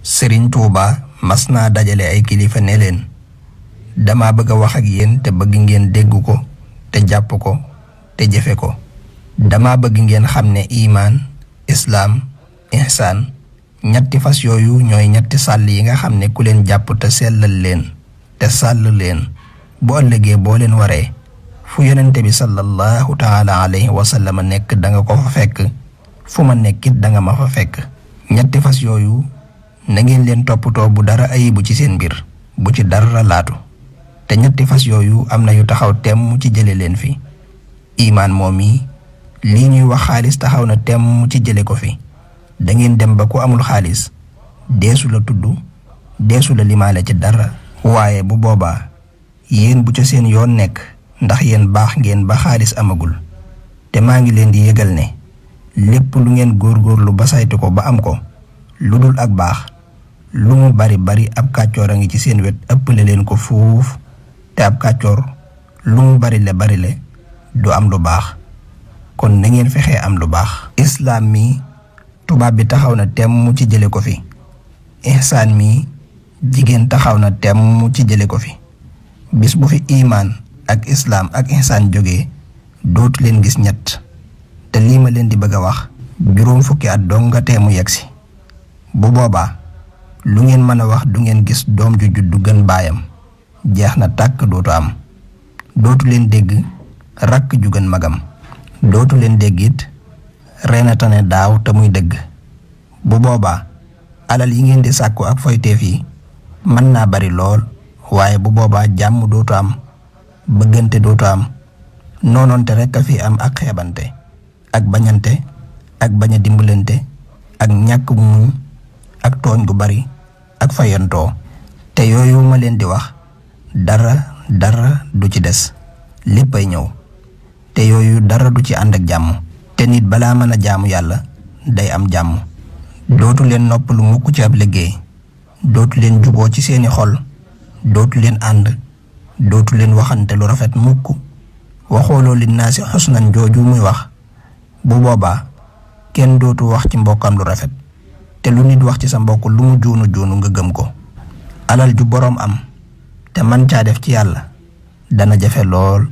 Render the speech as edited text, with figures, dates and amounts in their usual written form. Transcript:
Sëriñ Tuuba mas naa dajale ay kilifa ne leen dama bëgg a wax ak yéen te bëgg ngeen dégg ko te jàpp ko te jëfe ko. dama bëgg ngeen xam ne imaan islaam ihsaan ñetti fas yooyu ñooy ñetti sàll yi nga xam ne ku leen jàpp te sellal leen te sàll leen bu ëllëgee boo leen waree fu yonente bi sallallahu taala alayhi wa sallam nekk danga ko fa fekk fu ma nekkit danga ma fa fekk. ñetti fas yooyu na ngeen leen toppatoo bu dara ayibu ci seen mbir bu ci dara laatu te ñetti fas yooyu am na yu taxaw temm ci jële leen fi. imaan moom yi lii ñuy wax xaalis taxaw na temm ci jële ko fi. da ngeen dem ba ku amul xaalis deesu la tudd deesu la limaale ci dara. waaye bu boobaa yéen bu ca seen yoon nekk ndax yéen baax ngeen ba xaalis amagul te maa ngi leen di yëgal ne lépp lu ngeen góorgóorlu ba saytu ko ba am ko lu dul ak baax lu mu bari bari ab kàccoor a ngi ci seen wet ëppale leen ko fuuf te ab kàccoor lu mu bari le du am lu baax kon na ngeen fexee am lu baax. islaam mi tubaab bi taxaw na temm ci jële ko fi. ihsaan mi jigéen taxaw na temm ci jële ko fi. bis bu fi imaan ak islaam ak ihsaan jógee dootu leen gis ñett te lii ma leen di bëgg a wax juróom fukki at dong nga teemu yegsi. bu boobaa lu ngeen mën a wax du ngeen gis doom ju juddu gën baayam jeex na tàkk dootu am. dootu leen dégg rakk ju gën magam. dootu leen dégg it reena tane daaw te muy dëgg. bu boobaa alal yi ngeen di sàkku ak foyteef yi mën naa bari lool waaye bu boobaa jàmm dootu am bëggante dootu am noonoonte rekk a fi am ak xeebante ak bañante ak bañ a dimbalante ak ñàkk muñ ak tooñ gu bari ak fayantoo. te yooyu ma leen di wax dara du ci des léppay ñëw te yooyu dara du ci ànd ak jàmm. te nit balaa mën a jaamu yàlla day am jàmm. dootu leen noppalu mukk ci ab liggéey dootu leen juboo ci seeni xol dootu leen ànd dootu leen waxante lu rafet mukk. waxooloo li naa si xusnan jooju muy wax bu boobaa kenn dootu wax ci mbokkam lu rafet te lu nit wax ci sa mbokk lu mu juunu nga gëm ko. alal ju boroom am te man caa def ci yàlla dana jafe lool.